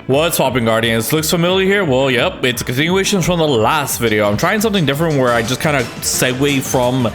What's poppin', Guardians? Looks familiar here? Well, yep, it's a continuation from the last video. I'm trying something different where I just kind of segue from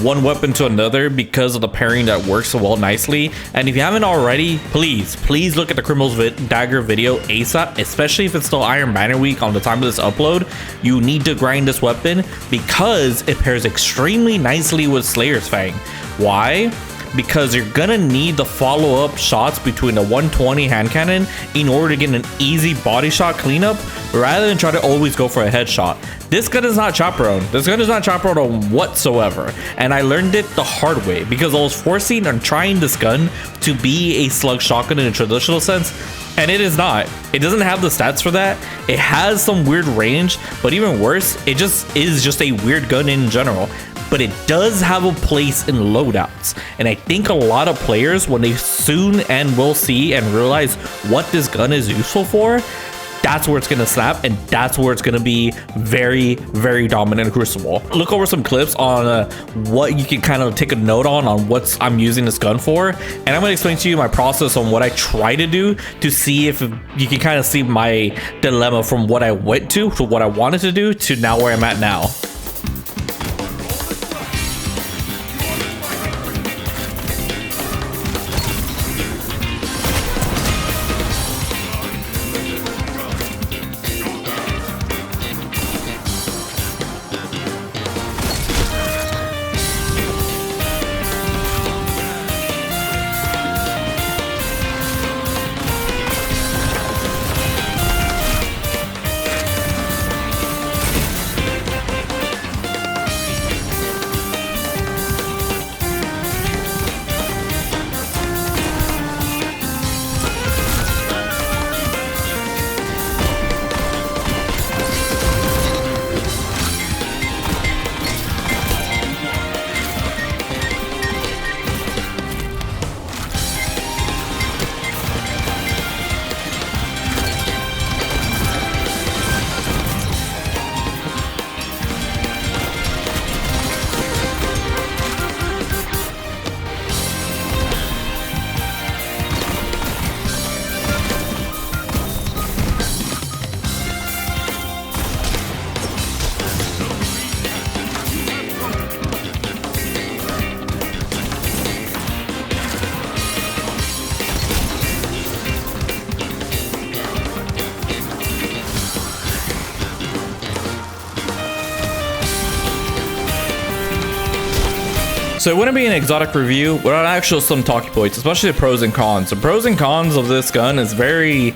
one weapon to another because of the pairing that works so well nicely. And if you haven't already, please look at the Criminal's Dagger video ASAP, especially if it's still Iron Banner week on the time of this upload. You need to grind this weapon because it pairs extremely nicely with Slayer's Fang. Why? Because you're gonna need the follow-up shots between the 120 hand cannon in order to get an easy body shot cleanup rather than try to always go for a headshot. This gun is not chaperone. This gun is not chaperone whatsoever, and I learned it the hard way because I was forcing on trying this gun to be a slug shotgun in a traditional sense, and it is not. It doesn't have the stats for that. It has some weird range, but even worse, it just is just a weird gun in general. But it does have a place in loadouts, and I think a lot of players, when they soon and will see and realize what this gun is useful for, that's where it's gonna snap, and that's where it's gonna be very, very dominant in Crucible. Look over some clips on what you can kind of take a note on what I'm using this gun for, and I'm gonna explain to you my process on what I try to do to see if you can kind of see my dilemma from what I went to what I wanted to do to now where I'm at now. So it wouldn't be an exotic review without actually some talking points, especially the pros and cons. The pros and cons of this gun is very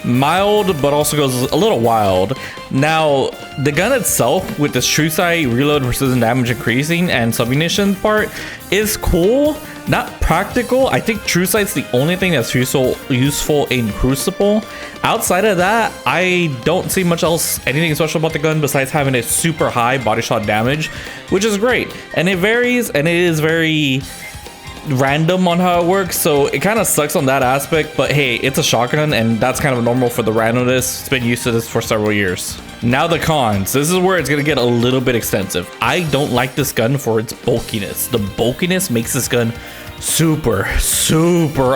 mild, but also goes a little wild. Now, the gun itself with this true sight, reload, precision damage increasing, and submunition part is cool. Not practical. I think true sight's the only thing that's useful in Crucible. Outside of that, I don't see much else, anything special about the gun besides having a super high body shot damage, which is great. And it varies, and it is very random on how it works, so it kind of sucks on that aspect, but hey, it's a shotgun and that's kind of normal for the randomness. It's been used to this for several years. Now the cons. This is where it's gonna get a little bit extensive. I don't like this gun for its bulkiness. The bulkiness makes this gun super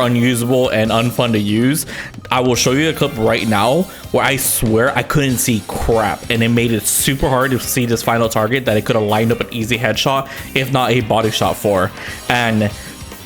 unusable and unfun to use. I will show you a clip right now where I swear I couldn't see crap, and it made it super hard to see this final target that it could have lined up an easy headshot if not a body shot for. And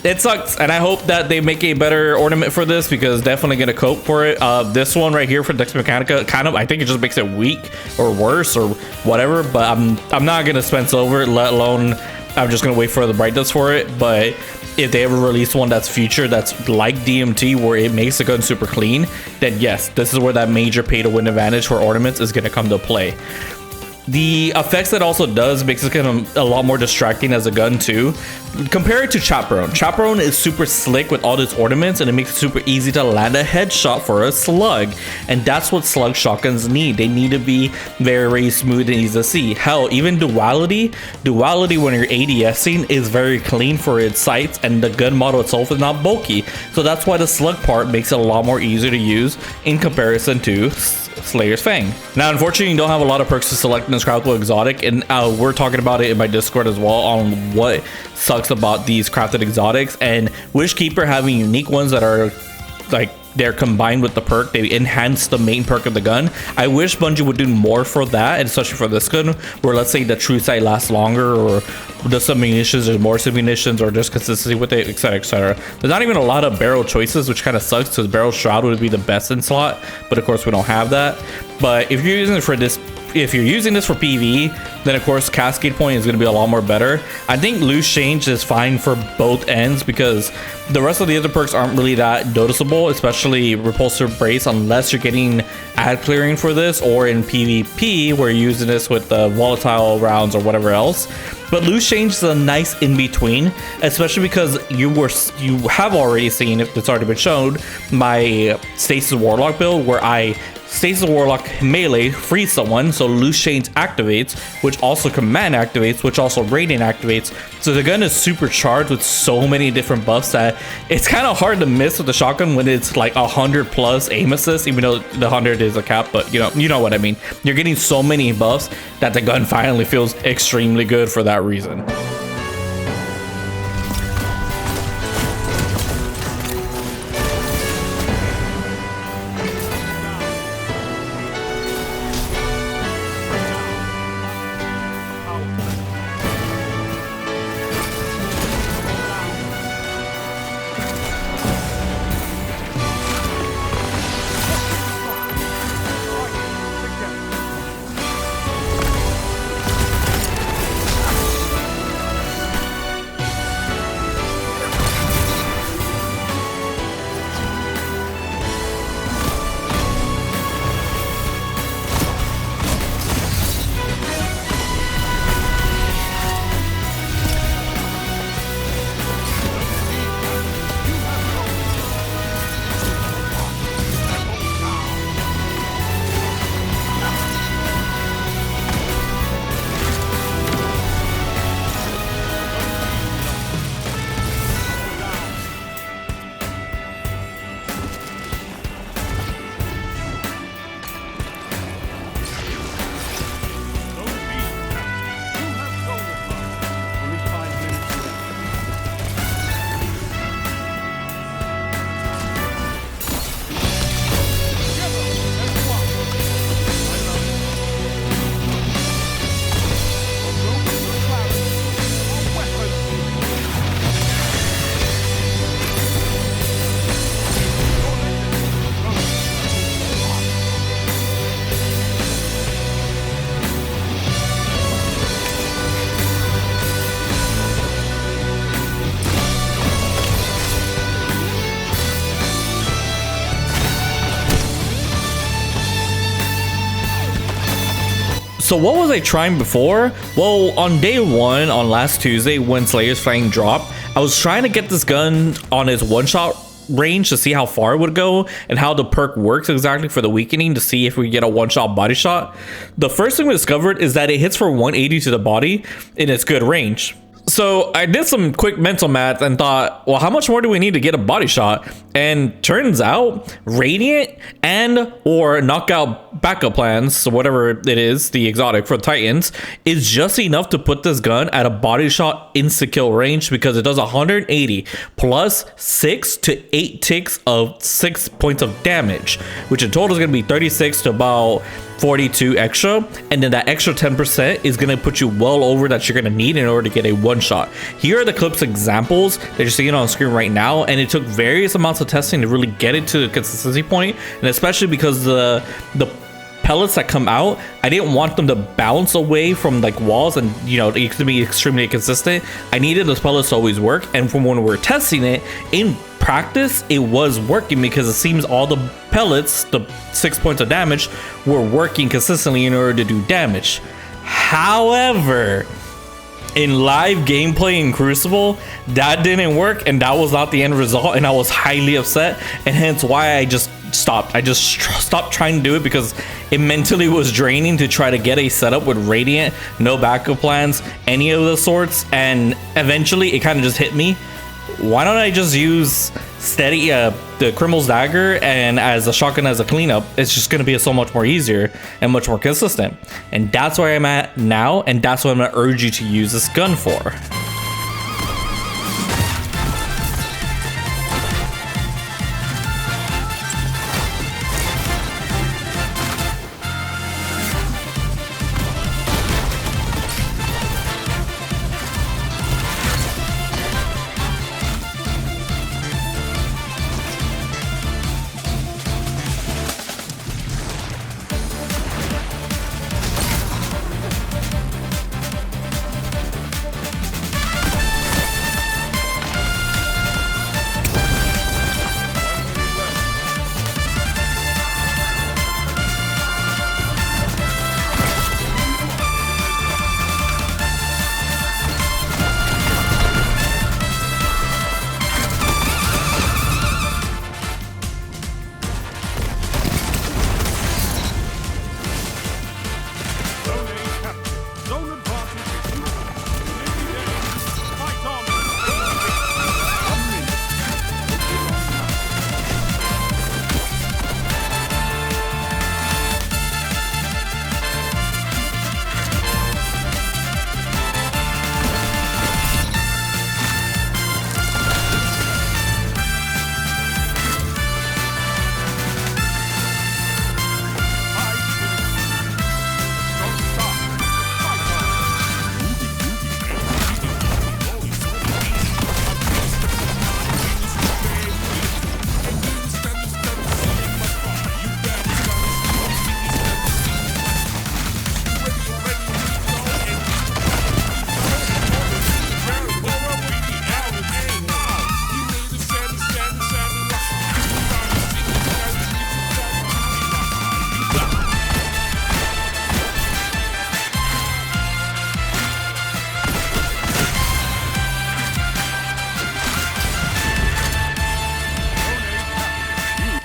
it sucks, and I hope that they make a better ornament for this because definitely gonna cope for it. This one right here for Dex Mechanica, kind of, I think it just makes it weak or worse or whatever, but I'm not gonna spend silver, let alone I'm just gonna wait for the brightness for it. But if they ever release one that's future, that's like DMT, where it makes the gun super clean, then yes, this is where that major pay to win advantage for ornaments is gonna come to play. The effects that also does makes it kind of a lot more distracting as a gun too. Compare it to Chaperone. Chaperone is super slick with all its ornaments, and it makes it super easy to land a headshot for a slug. And that's what slug shotguns need. They need to be very, very smooth and easy to see. Hell, even Duality when you're ADSing is very clean for its sights, and the gun model itself is not bulky. So that's why the slug part makes it a lot more easier to use in comparison to Slayer's Fang. Now, unfortunately, you don't have a lot of perks to select in this crafted exotic, and we're talking about it in my Discord as well on what sucks about these crafted exotics, and Wishkeeper having unique ones that are like they're combined with the perk. They enhance the main perk of the gun. I wish Bungie would do more for that, and especially for this gun, where let's say the true sight lasts longer, or does some munitions, there's more munitions, or just consistency with it, etc, etc. There's not even a lot of barrel choices, which kind of sucks, because barrel shroud would be the best in slot, but of course we don't have that. But if you're using it for this, if you're using this for PvE, then of course Cascade Point is going to be a lot more better. I think Loose Change is fine for both ends, because the rest of the other perks aren't really that noticeable, especially Repulsive Brace, unless you're getting ad clearing for this, or in PvP where you're using this with the volatile rounds or whatever else. But Loose Change is a nice in-between, especially because you have already seen, if it's already been shown, my Stasis Warlock build, where I Stasis Warlock melee frees someone, so Loose Change activates, which also Command activates, which also Radiant activates. So the gun is supercharged with so many different buffs that it's kind of hard to miss with the shotgun when it's like 100 plus aim assist, even though the 100 is a cap, but you know what I mean. You're getting so many buffs that the gun finally feels extremely good for that reason. So what was I trying before? Well, on day one, on last Tuesday, when Slayer's Fang dropped, I was trying to get this gun on its one-shot range to see how far it would go and how the perk works exactly for the weakening, to see if we get a one-shot body shot. The first thing we discovered is that it hits for 180 to the body in its good range. So I did some quick mental math and thought, well, how much more do we need to get a body shot? And turns out Radiant and or knockout backup plans, so whatever it is, the exotic for the Titans, is just enough to put this gun at a body shot insta-kill range, because it does 180 plus 6 to 8 ticks of 6 points of damage, which in total is going to be 36 to about 42 extra, and then that extra 10% is going to put you well over that you're going to need in order to get a one shot. Here are the clips examples that you're seeing on screen right now, and it took various amounts of testing to really get it to the consistency point, and especially because the pellets that come out, I didn't want them to bounce away from like walls and, you know, it could be extremely consistent. I needed those pellets to always work, and from when we were testing it in practice, it was working, because it seems all the pellets, the 6 points of damage, were working consistently in order to do damage. However, in live gameplay in Crucible, that didn't work, and that was not the end result, and I was highly upset, and hence why I just stopped. I just stopped trying to do it, because it mentally was draining to try to get a setup with Radiant, no backup plans, any of the sorts, and eventually it kind of just hit me. Why don't I just use steady the Criminal's Dagger, and as a shotgun as a cleanup, it's just going to be so much more easier and much more consistent. And that's where I'm at now, and that's what I'm going to urge you to use this gun for.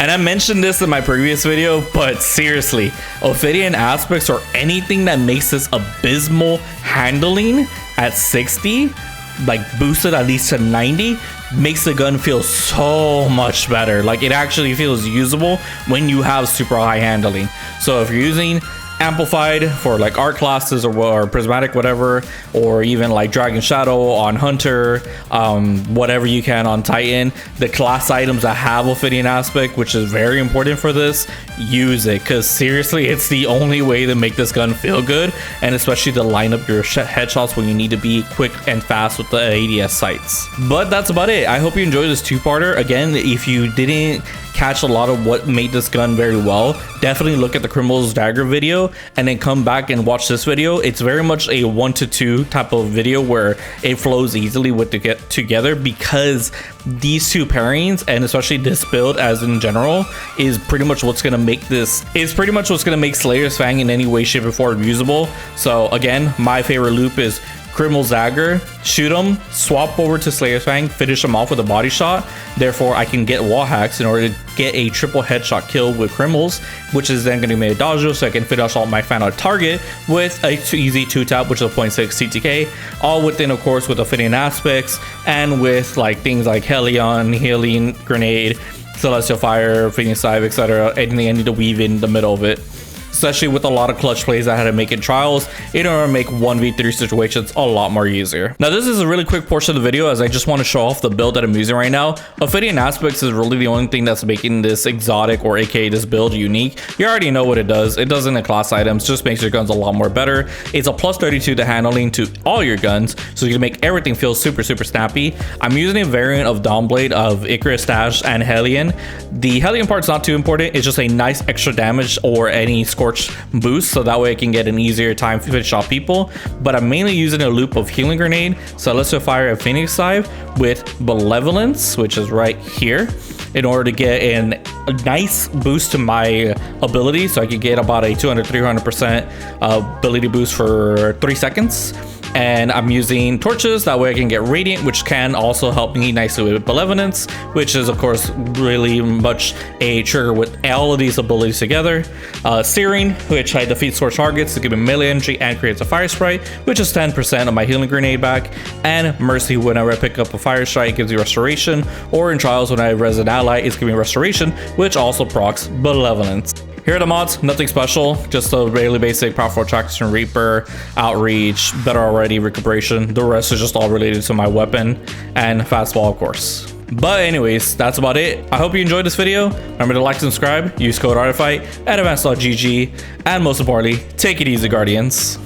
And I mentioned this in my previous video, but seriously, Ophidian aspects or anything that makes this abysmal handling at 60, like boosted at least to 90, makes the gun feel so much better. Like, it actually feels usable when you have super high handling. So if you're using amplified for like art classes or prismatic, whatever, or even like dragon shadow on hunter, whatever you can on titan, the class items that have Ophidian aspect, which is very important for this, use it, because seriously, it's the only way to make this gun feel good, and especially to line up your headshots when you need to be quick and fast with the ADS sights. But that's about it. I hope you enjoyed this two-parter. Again, if you didn't catch a lot of what made this gun very well, definitely look at the Criminal's Dagger video and then come back and watch this video. It's very much a 1 to 2 type of video where it flows easily with to get together, because these two pairings, and especially this build as in general, is pretty much what's going to make Slayer's Fang in any way, shape, or form usable. So again, my favorite loop is Criminal's Dagger, shoot him, swap over to Slayer's Fang, finish him off with a body shot. Therefore, I can get wall hacks in order to get a triple headshot kill with Criminals, which is then going to be a dojo, so I can finish off my final target with a easy 2-tap, which is a 0.6 CTK, all within, of course, with Ophidian aspects, and with like things like Galleon, Healing Grenade, Celestial Fire, Phoenix Dive, etc. Anything I need to weave in the middle of it. Especially with a lot of clutch plays I had to make in trials in order to make 1v3 situations a lot more easier. Now, this is a really quick portion of the video, as I just want to show off the build that I'm using right now. Ophidian aspects is really the only thing that's making this exotic, or aka this build, unique. You already know what it does. It does in the class items, just makes your guns a lot more better. It's a plus 32 to handling to all your guns, so you can make everything feel super snappy. I'm using a variant of Dawnblade of Icarus Dash and Hellion. The Hellion part's not too important. It's just a nice extra damage or any score boost, so that way I can get an easier time to finish off people. But I'm mainly using a loop of Healing Grenade, Celestial Fire, and Phoenix Dive with Malevolence, which is right here, in order to get a nice boost to my ability, so I could get about a 200-300% ability boost for 3 seconds. And I'm using torches, that way I can get radiant, which can also help me nicely with malevolence, which is of course really much a trigger with all of these abilities together. Searing, which I defeat source targets to give me melee energy and creates a fire sprite, which is 10% of my healing grenade back. And mercy, whenever I pick up a fire strike, it gives you restoration, or in trials when I res an ally, it's giving me restoration, which also procs malevolence. Here are the mods, nothing special, just a really basic powerful attraction, Reaper, Outreach, Better Already, Recuperation. The rest is just all related to my weapon and fastball, of course. But anyways, that's about it. I hope you enjoyed this video. Remember to like and subscribe, use code Artiphite at advanced.gg, and most importantly, take it easy, Guardians.